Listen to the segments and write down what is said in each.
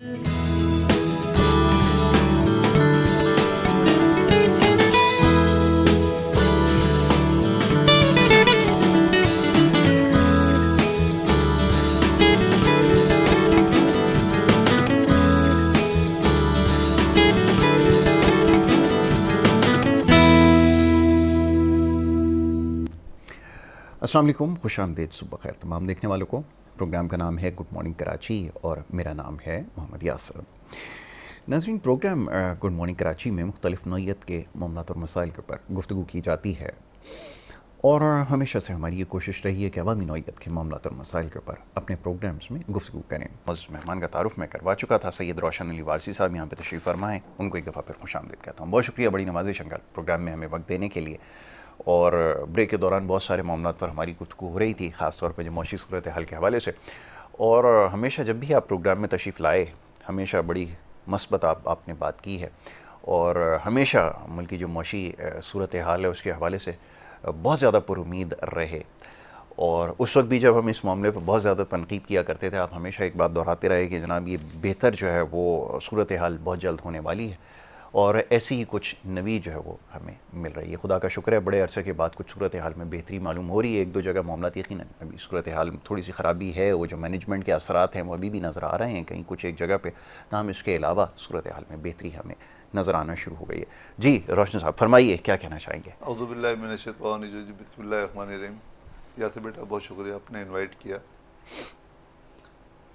अस्सलाम वालेकुम, खुश आमदीद, सुबह खैर तमाम देखने वालों को। प्रोग्राम का नाम है गुड मॉर्निंग कराची और मेरा नाम है मोहम्मद यासर। नाज़रीन, प्रोग्राम गुड मॉर्निंग कराची में मुख्तलिफ़ नौइयत के मामलात और मसाइल के ऊपर गुफ्तगू की जाती है और हमेशा से हमारी ये कोशिश रही है कि अवामी नौइयत के मामलात और मसाइल के ऊपर अपने प्रोग्राम्स में गुफ्तगू करें। मज़ीद मेहमान का तारुफ़ मैं करवा चुका था, सैयद रोशन अली वारसी साहब यहाँ पर तशरीफ़ फरमा है। उनको एक दफ़ा फिर खुश आमदीद कहता हूँ। बहुत शुक्रिया, बड़ी नवाज़िश अंकल, प्रोग्राम में हमें वक्त देने के लिए। और ब्रेक के दौरान बहुत सारे मामलात पर हमारी गुफ्तगू हो रही थी, ख़ास तौर पर जो मौशी सूरत हाल के हवाले से। और हमेशा जब भी आप प्रोग्राम में तशरीफ़ लाए, हमेशा बड़ी मस्बत आपने बात की है और हमेशा मुल्क की जो मौशी सूरत हाल है उसके हवाले से बहुत ज़्यादा पुरुमीद रहे। और उस वक्त भी जब हम इस मामले पर बहुत ज़्यादा तनकीद किया करते थे, आप हमेशा एक बात दोहराते रहे कि जनाब ये बेहतर जो है वो सूरत हाल बहुत जल्द होने वाली है और ऐसी ही कुछ नवी जो है वो हमें मिल रही है। खुदा का शुक्र है, बड़े अरसे के बाद कुछ सूरत हाल में बेहतरी मालूम हो रही है। एक दो जगह मामला यकीनन अभी सूरत हाल में थोड़ी सी ख़राबी है, वो जो मैनेजमेंट के असरात हैं वो अभी भी नज़र आ रहे हैं कहीं कुछ एक जगह पे, तमाम इसके अलावा सूरत हाल में बेहतरी हमें नज़र आना शुरू हो गई है। जी रोशन साहब फरमाइए, क्या कहना चाहेंगे? बिस्मिल्लाहिर्रहमानिर्रहीम। यासर बेटा, बहुत शुक्रिया, आपने इनवाइट किया।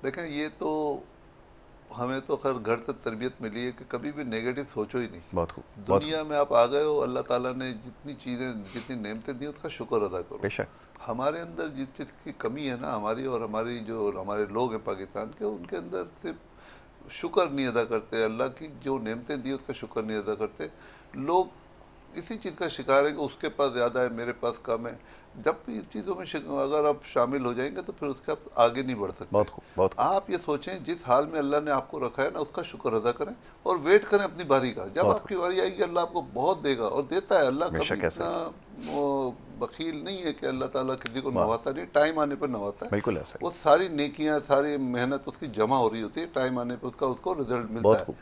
देखें, ये तो हमें तो खैर घर से तरबियत मिली है कि कभी भी नेगेटिव सोचो ही नहीं। बहुत खूब। दुनिया में आप आ गए हो, अल्लाह ताला ने जितनी चीज़ें, जितनी नेमतें दी उसका शुक्र अदा करो। बेशक हमारे अंदर जिस चीज़ की कमी है ना, हमारी और हमारी जो हमारे लोग हैं पाकिस्तान के, उनके अंदर सिर्फ शुक्र नहीं अदा करते, अल्लाह की जो नेमतें दी उसका शुक्र नहीं अदा करते। लोग इसी चीज़ का शिकार है कि उसके पास ज़्यादा है, मेरे पास कम है। जब भी इस चीज़ों में अगर आप शामिल हो जाएंगे तो फिर उसके आप आगे नहीं बढ़ सकते। बहुत खूब, बहुत खूब। आप ये सोचें, जिस हाल में अल्लाह ने आपको रखा है ना, उसका शुक्र अदा करें और वेट करें अपनी बारी का। जब बहुत आपकी बारी आएगी अल्लाह आपको बहुत देगा और देता है। अल्लाह कभी बेशक ऐसा इतना वो बखील नहीं है कि अल्लाह ताला किसी को वाह, नवाता नहीं, टाइम आने पर नवाता है। बिल्कुल ऐसा वो ही। सारी नेकियां, सारी मेहनत उसकी जमा हो रही होती है, टाइम आने पर उसका उसको रिजल्ट मिलता बहुत है। खूब।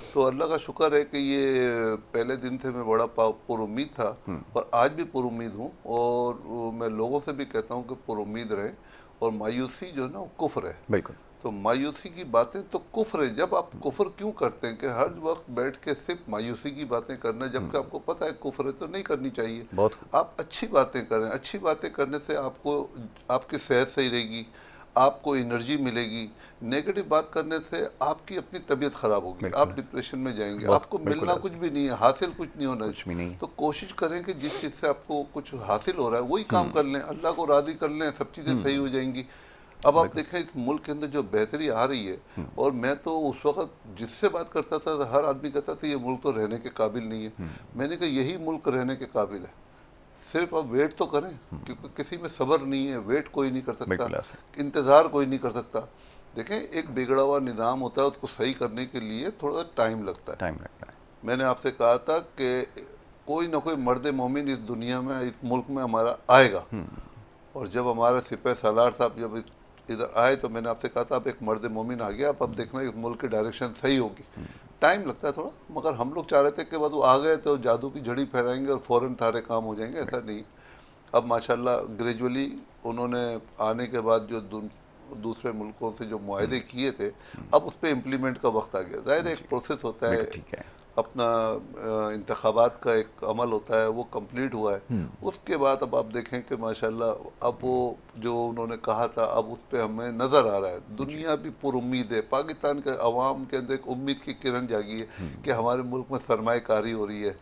तो अल्लाह का शुक्र है कि ये पहले दिन से मैं बड़ा पुरुम्मीद था और आज भी पुरुम्मीद हूँ। और मैं लोगों से भी कहता हूँ कि पुरुम्मीद रहें। और मायूसी जो है ना वो कुफ्र है। बिल्कुल। तो मायूसी की बातें तो कुफ्र है। जब आप कुफ्र क्यों करते हैं कि हर वक्त बैठ के सिर्फ मायूसी की बातें करना, जबकि आपको पता है कुफ्र है तो नहीं करनी चाहिए। बहुत खूब। आप अच्छी बातें करें। अच्छी बातें करने से आपको, आपकी सेहत सही रहेगी, आपको एनर्जी मिलेगी। नेगेटिव बात करने से आपकी अपनी तबीयत ख़राब होगी, बिल्कुल आप ऐसा, डिप्रेशन में जाएंगे, बहुत आपको बिल्कुल मिलना कुछ ऐसा, भी नहीं है, हासिल कुछ नहीं होना है। कुछ भी नहीं। तो कोशिश करें कि जिस चीज़ से आपको कुछ हासिल हो रहा है वही काम कर लें, अल्लाह को राज़ी कर लें, सब चीज़ें सही हो जाएंगी। अब आप बिल्कुल। देखें इस मुल्क के अंदर जो बेहतरी आ रही है, और मैं तो उस वक्त जिससे बात करता था हर आदमी कहता था ये मुल्क तो रहने के काबिल नहीं है। मैंने कहा यही मुल्क रहने के काबिल है, सिर्फ अब वेट तो करें, क्योंकि किसी में सब्र नहीं है। वेट कोई नहीं कर सकता, बिल्कुल ऐसा। इंतज़ार कोई नहीं कर सकता। देखें, एक बिगड़ा हुआ निज़ाम होता है, उसको सही करने के लिए थोड़ा सा टाइम लगता है। टाइम लगता है। मैंने आपसे कहा था कि कोई ना कोई मर्द मोमिन इस दुनिया में, इस मुल्क में हमारा आएगा। और जब हमारे सिपह सालार साहब जब इधर आए तो मैंने आपसे कहा था अब एक मर्द मोमिन आ गया, अब देखना इस मुल्क की डायरेक्शन सही होगी। टाइम लगता है थोड़ा, मगर हम लोग चाह रहे थे कि बस वो आ गए तो जादू की झड़ी फहराएंगे और फ़ौरन सारे काम हो जाएंगे, ऐसा नहीं। अब माशाल्लाह ग्रेजुअली उन्होंने आने के बाद जो दूसरे मुल्कों से जो मुआहदे किए थे, अब उस पर इम्प्लीमेंट का वक्त आ गया। ज़ाहिर जी एक प्रोसेस होता है, बिल्कुल ठीक है। अपना इंतखाबात का एक अमल होता है, वो कंप्लीट हुआ है। उसके बाद अब आप देखें कि माशाल्लाह अब वो जो उन्होंने कहा था अब उस पर हमें नज़र आ रहा है। दुनिया भी पुरुम्मीद है, पाकिस्तान के अवाम के अंदर एक उम्मीद की किरण जागी है कि हमारे मुल्क में सरमाएकारी हो रही है।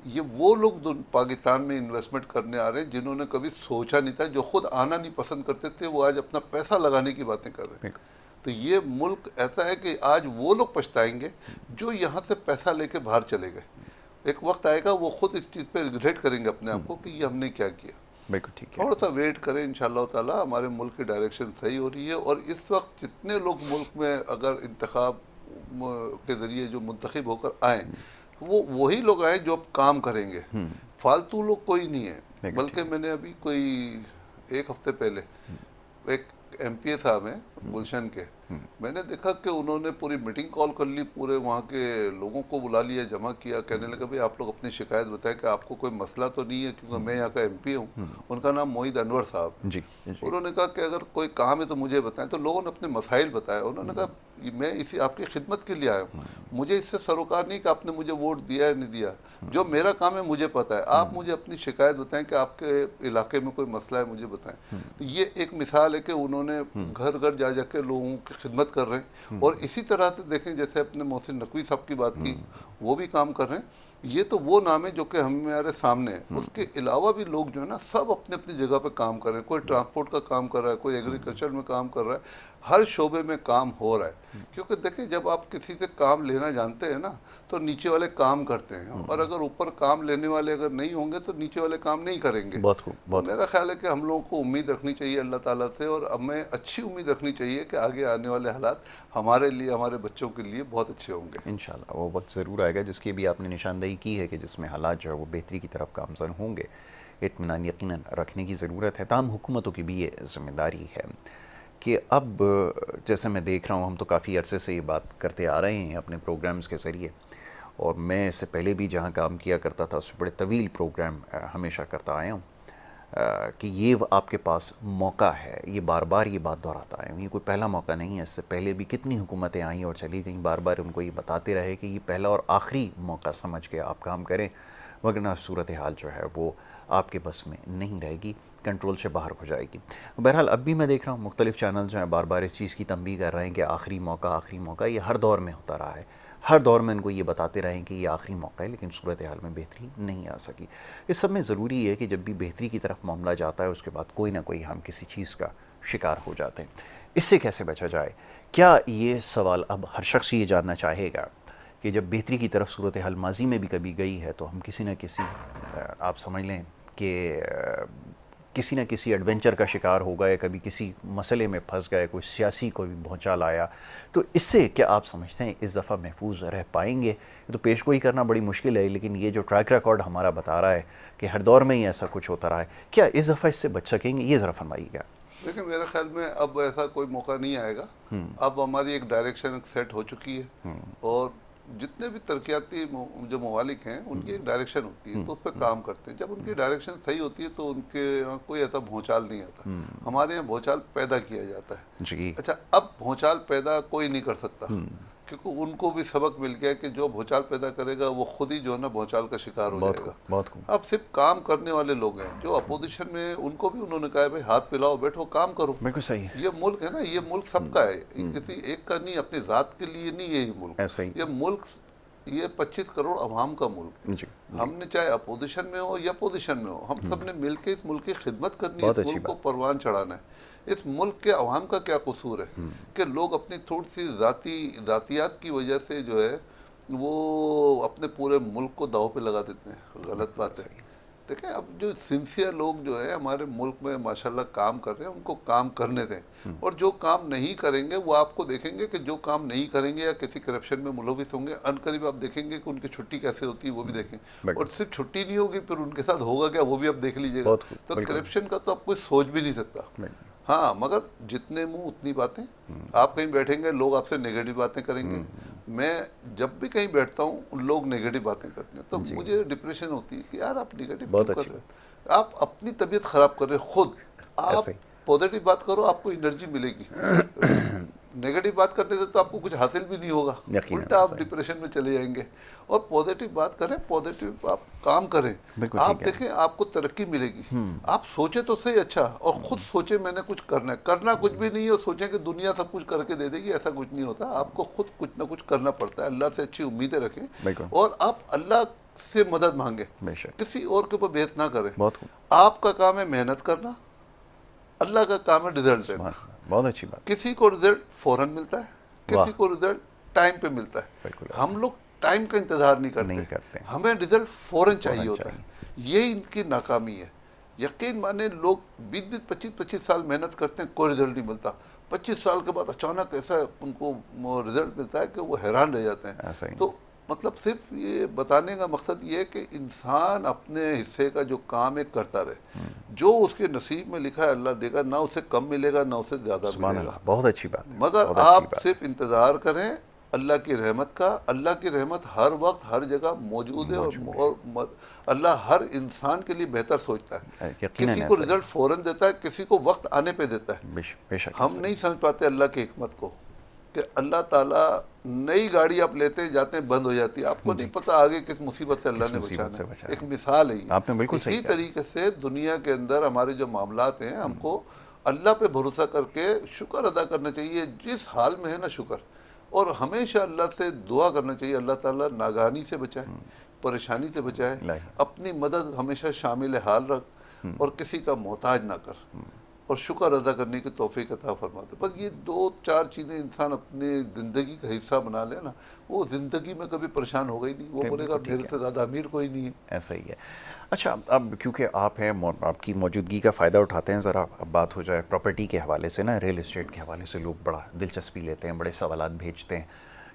ये वो लोग पाकिस्तान में इन्वेस्टमेंट करने आ रहे हैं जिन्होंने कभी सोचा नहीं था, जो खुद आना नहीं पसंद करते थे, वो आज अपना पैसा लगाने की बातें कर रहे हैं। बिल्कुल। तो ये मुल्क ऐसा है कि आज वो लोग पछताएंगे जो यहाँ से पैसा लेके बाहर चले गए। एक वक्त आएगा वो खुद इस चीज़ पे रिग्रेट करेंगे अपने आप को कि ये हमने क्या किया। बिल्कुल ठीक है। थोड़ा सा वेट करें, इंशाल्लाह ताला हमारे मुल्क की डायरेक्शन सही हो रही है। और इस वक्त जितने लोग मुल्क में अगर इंतखाब के ज़रिए जो मुंतखब होकर आए, वो वही लोग आए जो अब काम करेंगे, फालतू लोग कोई नहीं है। बिल्कुल ठीक बल्कि है। मैंने अभी कोई एक हफ्ते पहले एक एमपीए साहब हैं गुलशन के, मैंने देखा कि उन्होंने पूरी मीटिंग कॉल कर ली, पूरे वहाँ के लोगों को बुला लिया, जमा किया, कहने लगा भाई आप लोग अपनी शिकायत बताएं कि आपको कोई मसला तो नहीं है, क्योंकि मैं यहाँ का एमपी हूँ। उनका नाम मोहित अनवर साहब। जी जी। उन्होंने कहा कि अगर कोई काम है तो मुझे बताएं। तो लोगों ने अपने मसाइल बताए। उन्होंने कहा मैं इसी आपकी खिदमत के लिए आया हूँ, मुझे इससे सरोकार नहीं कि आपने मुझे वोट दिया है नहीं दिया, जो मेरा काम है मुझे पता है, आप मुझे अपनी शिकायत बताएं कि आपके इलाके में कोई मसला है मुझे बताएं। तो ये एक मिसाल है कि उन्होंने घर घर जा जाके लोगों की खिदमत कर रहे हैं। और इसी तरह से देखें, जैसे अपने मोहसिन नकवी साहब की बात की, वो भी काम कर रहे हैं। ये तो वो नाम है जो कि हमारे सामने है। उसके अलावा भी लोग जो है ना, सब अपने अपनी जगह पे काम कर रहे हैं। कोई ट्रांसपोर्ट का काम कर रहा है, कोई एग्रीकल्चर में काम कर रहा है, हर शोबे में काम हो रहा है। क्योंकि देखिए, जब आप किसी से काम लेना जानते हैं ना, तो नीचे वाले काम करते हैं, और अगर ऊपर काम लेने वाले अगर नहीं होंगे तो नीचे वाले काम नहीं करेंगे। बहुत खूब। तो मेरा ख्याल है कि हम लोगों को उम्मीद रखनी चाहिए अल्लाह ताला से, और हमें अच्छी उम्मीद रखनी चाहिए कि आगे आने वाले हालात हमारे लिए, हमारे बच्चों के लिए बहुत अच्छे होंगे। इंशाल्लाह वो वक्त ज़रूर आएगा जिसकी भी आपने निशानदेही की है कि जिसमें हालात जो है वो बेहतरी की तरफ गामज़न होंगे। इत्मीनान यकीनन रखने की ज़रूरत है। तमाम हुकूमतों की भी ये ज़िम्मेदारी है कि अब जैसे मैं देख रहा हूँ, हम तो काफ़ी अरसे से ये बात करते आ रहे हैं अपने प्रोग्राम्स के ज़रिए, और मैं इससे पहले भी जहाँ काम किया करता था उससे बड़े तवील प्रोग्राम हमेशा करता आया हूँ कि ये आपके पास मौका है। ये बार बार ये बात दोहराता है, ये कोई पहला मौका नहीं है। इससे पहले भी कितनी हुकूमतें आई और चली गईं, बार बार उनको ये बताते रहे कि ये पहला और आखिरी मौका समझ के आप काम करें, वरना सूरत हाल जो है वो आपके बस में नहीं रहेगी, कंट्रोल से बाहर हो जाएगी। बहरहाल अब भी मैं देख रहा हूँ मुख्तलिफ चैनल जो हैं बार बार इस चीज़ की तंबीह कर रहे हैं कि आखिरी मौका, ये हर दौर में होता रहा है। हर दौर में इनको ये बताते रहें कि ये आखिरी मौका है, लेकिन सूरत हाल में बेहतरी नहीं आ सकी। इस सब में ज़रूरी है कि जब भी बेहतरी की तरफ मामला जाता है, उसके बाद कोई ना कोई हम किसी चीज़ का शिकार हो जाते हैं। इससे कैसे बचा जाए? क्या ये सवाल अब हर शख्स ये जानना चाहेगा कि जब बेहतरी की तरफ सूरत हाल माजी में भी कभी गई है तो हम किसी न किसी आप समझ लें कि किसी न किसी एडवेंचर का शिकार हो गए, कभी किसी मसले में फंस गए, कोई सियासी कोई भौचाल आया, तो इससे क्या आप समझते हैं इस दफ़ा महफूज रह पाएंगे? ये तो पेशगोई करना बड़ी मुश्किल है, लेकिन ये जो ट्रैक रिकॉर्ड हमारा बता रहा है कि हर दौर में ही ऐसा कुछ होता रहा है, क्या इस दफ़ा इससे बच सकेंगे? ये ज़रा फरमाइएगा। देखिए, मेरे ख्याल में अब ऐसा कोई मौका नहीं आएगा। अब हमारी एक डायरेक्शन सेट हो चुकी है, और जितने भी तरक्याती जो ममालिक हैं उनकी एक डायरेक्शन होती है, तो उस पर काम करते हैं। जब उनकी डायरेक्शन सही होती है तो उनके यहाँ कोई ऐसा भौचाल नहीं आता। हमारे यहाँ भौचाल पैदा किया जाता है जी। अच्छा, अब भौचाल पैदा कोई नहीं कर सकता, क्योंकि उनको भी सबक मिल गया कि जो भौचाल पैदा करेगा वो खुद ही जो है ना भौचाल का शिकार हो जाएगा। बहुत खूब। अब सिर्फ काम करने वाले लोग हैं जो अपोजिशन में, उनको भी उन्होंने कहा है भाई हाथ पिलाओ, बैठो, काम करो। बिल्कुल सही है। ये मुल्क है ना, ये मुल्क सबका है, किसी एक का नहीं, अपनी ज़ात के लिए नहीं है ये मुल्क। ऐसा ही। ये मुल्क, ये 25 करोड़ अवाम का मुल्क है। जी। हमने चाहे अपोजिशन में हो या पोजिशन में हो, हम सब ने मिलकर इस मुल्क की खिदमत करनी है, बहुत इस अच्छी मुल्क को बात। परवान चढ़ाना है। इस मुल्क के अवाम का क्या कसूर है कि लोग अपनी थोड़ी सी ज़ातियात की वजह से जो है वो अपने पूरे मुल्क को दाव पे लगा देते हैं। गलत बात है। देखें, अब जो सिंसियर लोग जो है हमारे मुल्क में माशाल्लाह काम कर रहे हैं, उनको काम करने दें। और जो काम नहीं करेंगे वो आपको देखेंगे कि जो काम नहीं करेंगे या किसी करप्शन में मुलविस होंगे, अनकरीब आप देखेंगे कि उनकी छुट्टी कैसे होती है, वो भी देखें। और सिर्फ छुट्टी नहीं होगी, फिर उनके साथ होगा क्या वो भी आप देख लीजिएगा। तो करप्शन का तो आप कोई सोच भी नहीं सकता। हाँ, मगर जितने मुंह उतनी बातें। आप कहीं बैठेंगे, लोग आपसे नेगेटिव बातें करेंगे। मैं जब भी कहीं बैठता हूँ लोग नेगेटिव बातें करते हैं, तो मुझे डिप्रेशन होती है कि यार आप नेगेटिव क्यों कर रहे हो? आप अपनी तबीयत खराब कर रहे हो खुद। आप पॉजिटिव बात करो, आपको एनर्जी मिलेगी। नेगेटिव बात करने से तो आपको कुछ हासिल भी नहीं होगा, उल्टा आप डिप्रेशन में चले जाएंगे। और पॉजिटिव बात करें, पॉजिटिव आप काम करें, आप देखें आपको तरक्की मिलेगी। आप सोचें तो सही अच्छा, और खुद सोचें मैंने कुछ करना है। करना कुछ भी नहीं है और सोचें कि दुनिया सब कुछ करके दे देगी, ऐसा कुछ नहीं होता। आपको खुद कुछ ना कुछ करना पड़ता है। अल्लाह से अच्छी उम्मीदें रखें और आप अल्लाह से मदद मांगे, किसी और के ऊपर बेहस ना करें। आपका काम है मेहनत करना, अल्लाह का काम है रिजल्ट देना। बहुत अच्छी बात। किसी को रिजल्ट फौरन मिलता है, किसी को रिजल्ट टाइम पे मिलता है। हम लोग टाइम का इंतजार नहीं करते, हमें रिजल्ट फौरन चाहिए होता है। यही इनकी नाकामी है। यकीन माने, लोग 20-20, 25-25 साल मेहनत करते हैं, कोई रिजल्ट नहीं मिलता। 25 साल के बाद अचानक ऐसा उनको रिजल्ट मिलता है कि वो हैरान रह जाते हैं। तो मतलब सिर्फ ये बताने का मकसद ये है कि इंसान अपने हिस्से का जो काम है करता रहे। जो उसके नसीब में लिखा है अल्लाह देगा, ना उसे कम मिलेगा ना उसे ज़्यादा सुभान मिलेगा। अल्लाह, बहुत अच्छी बात है, मगर बहुत अच्छी आप बात सिर्फ इंतज़ार करें अल्लाह की रहमत का। अल्लाह की रहमत हर वक्त हर जगह है, मौजूद है, मौजूद है। अल्लाह हर इंसान के लिए बेहतर सोचता है। यकीनन किसी को ऐसा ही रिजल्ट फ़ौरन देता है, किसी को वक्त आने पे देता है। है, बेशक हम ऐसा ही नहीं है। समझ पाते अल्लाह की हिकमत को, कि अल्लाह ताला नई गाड़ी आप लेते जाते हैं बंद हो जाती है, आपको नहीं जी, पता आगे किस मुसीबत से अल्लाह किस ने मुसीबत बचाना से है। एक बचाए। मिसाल है ये। आपने बिल्कुल सही इसी कहा। तरीके से दुनिया के अंदर हमारे जो मामलात हैं, हमको अल्लाह पे भरोसा करके शुक्र अदा करना चाहिए, जिस हाल में है ना शुक्र। और हमेशा अल्लाह से दुआ करना चाहिए अल्लाह ताला नागहानी से बचाए, परेशानी से बचाए, इलाही। अपनी मदद हमेशा शामिल हाल रख और किसी का मोहताज ना कर, और शुक्र अदा करने की तौफीक अता फरमाते। बस ये दो चार चीज़ें इंसान अपनी ज़िंदगी का हिस्सा बना ले ना, वो ज़िंदगी में कभी परेशान होगा ही नहीं। वो बोलेगा बिल्कुल मेरे ठीक है, से ज़्यादा अमीर कोई नहीं है। ऐसा ही है। अच्छा, अब क्योंकि आप हैं, आपकी मौजूदगी का फ़ायदा उठाते हैं, ज़रा अब बात हो जाए प्रॉपर्टी के हवाले से ना, रियल एस्टेट के हवाले से लोग बड़ा दिलचस्पी लेते हैं, बड़े सवालात भेजते हैं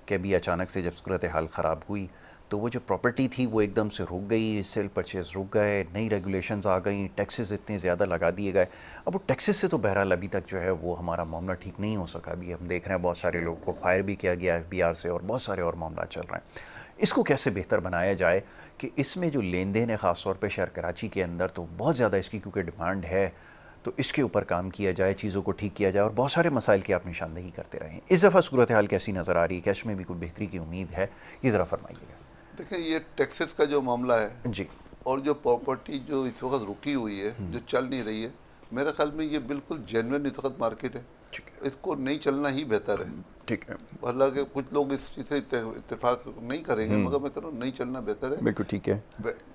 कि अभी अचानक से जब सूरत हाल ख़राब हुई तो वो जो प्रॉपर्टी थी वो एकदम से रुक गई, सेल परचेज़ रुक गए, नई रेगुलेशंस आ गई, टैक्सेस इतने ज़्यादा लगा दिए गए। अब वो टैक्सेस से तो बहरहाल अभी तक जो है वो हमारा मामला ठीक नहीं हो सका। अभी हम देख रहे हैं बहुत सारे लोगों को फायर भी किया गया FBR से, और बहुत सारे और मामला चल रहे हैं। इसको कैसे बेहतर बनाया जाए कि इसमें जो लेन देन है, ख़ास तौर पे शहर कराची के अंदर तो बहुत ज़्यादा इसकी क्योंकि डिमांड है, तो इसके ऊपर काम किया जाए, चीज़ों को ठीक किया जाए, और बहुत सारे मसाइल की आप निशानदेही करते रहें। इस दफ़ा सूरत हाल कैसी नज़र आ रही है, कैश में भी कोई बेहतरी की उम्मीद है, ये ज़रा फरमाइएगा। देखिए, ये टैक्सेस का जो मामला है जी। और जो प्रॉपर्टी जो इस वक्त रुकी हुई है, जो चल नहीं रही है, मेरे ख्याल में ये बिल्कुल जेन्युइन इस वक्त मार्केट है। ठीक इसको नहीं चलना ही बेहतर है। है, ठीक है, हालांकि कुछ लोग इस चीज़ से इत्तेफाक नहीं करेंगे, मगर मैं कह रहा हूँ नहीं चलना बेहतर है। बिल्कुल ठीक है।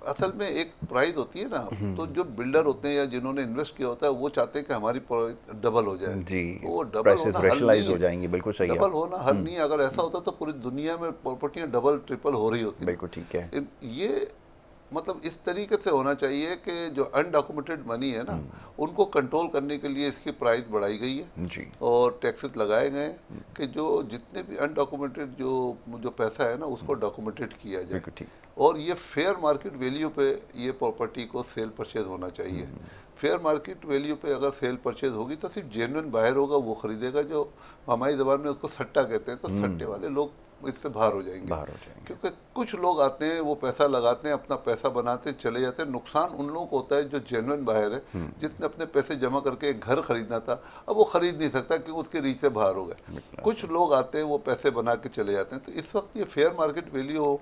असल में एक प्राइस होती है ना, तो जो बिल्डर होते हैं या जिन्होंने इन्वेस्ट किया होता है वो चाहते हैं कि हमारी डबल हो जाए। जी, तो वो डबल प्राइसेस होना हल रैशनलाइज नहीं हो है। जाएंगी, बिल्कुल सही है डबल आप। होना हल नहीं है। अगर ऐसा होता तो पूरी दुनिया में प्रॉपर्टियां डबल ट्रिपल हो रही होती ना। बिल्कुल ठीक है। ये मतलब इस तरीके से होना चाहिए कि जो अनडॉक्यूमेंटेड मनी है ना, उनको कंट्रोल करने के लिए इसकी प्राइस बढ़ाई गई है जी, और टैक्सेस लगाए गए हैं कि जो जितने भी अनडॉक्यूमेंटेड जो जो पैसा है ना, उसको डॉक्यूमेंटेड किया जाए। बिल्कुल ठीक। और ये फेयर मार्केट वैल्यू पे ये प्रॉपर्टी को सेल परचेज होना चाहिए। फेयर मार्केट वैल्यू पे अगर सेल परचेज होगी तो सिर्फ जेन्युइन बायर होगा, वो खरीदेगा। जो हमारी ज़बान में उसको सट्टा कहते हैं, तो सट्टे वाले लोग इससे बाहर हो जाएंगे। बाहर हो जाएंगे। क्योंकि कुछ लोग आते हैं, वो पैसा लगाते हैं, अपना पैसा बनाते हैं, चले जाते हैं। नुकसान उन लोगों को होता है जो जेन्युइन बायर है, जिसने अपने पैसे जमा करके एक घर खरीदना था, अब वो खरीद नहीं सकता क्योंकि उसके रीच से बाहर हो गए। कुछ लोग आते हैं, वो पैसे बना के चले जाते हैं। तो इस वक्त ये फेयर मार्केट वैल्यू हो,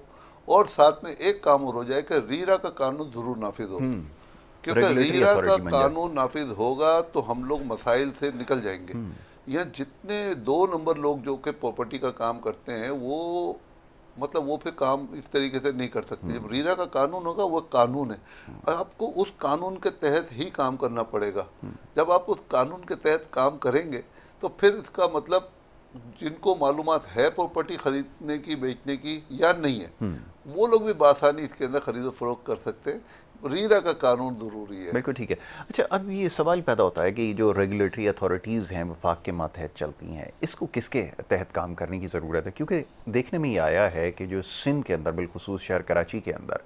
और साथ में एक काम और हो जाए कि रीरा का कानून ज़रूर नाफिज हो। क्योंकि रेगुलेटरी रीरा का अथॉरिटी बन जाए। कानून नाफिज होगा तो हम लोग मसाइल से निकल जाएंगे। यह जितने 2 नंबर लोग जो कि प्रॉपर्टी का काम करते हैं, वो मतलब वो फिर काम इस तरीके से नहीं कर सकते। जब रीरा का कानून होगा, वो कानून है, आपको उस कानून के तहत ही काम करना पड़ेगा। जब आप उस कानून के तहत काम करेंगे तो फिर इसका मतलब जिनको मालूमात है प्रॉपर्टी खरीदने की, बेचने की या नहीं है, वो लोग भी बासानी इसके अंदर खरीदो फरोख्त कर सकते हैं। रीरा का कानून ज़रूरी है। बिल्कुल ठीक है। अच्छा, अब ये सवाल पैदा होता है कि जो रेगुलेटरी अथॉरिटीज़ हैं वफाक के मातहत चलती हैं, इसको किसके तहत काम करने की ज़रूरत है? क्योंकि देखने में ये आया है कि जो सिंध के अंदर, बिलखुसूस शहर कराची के अंदर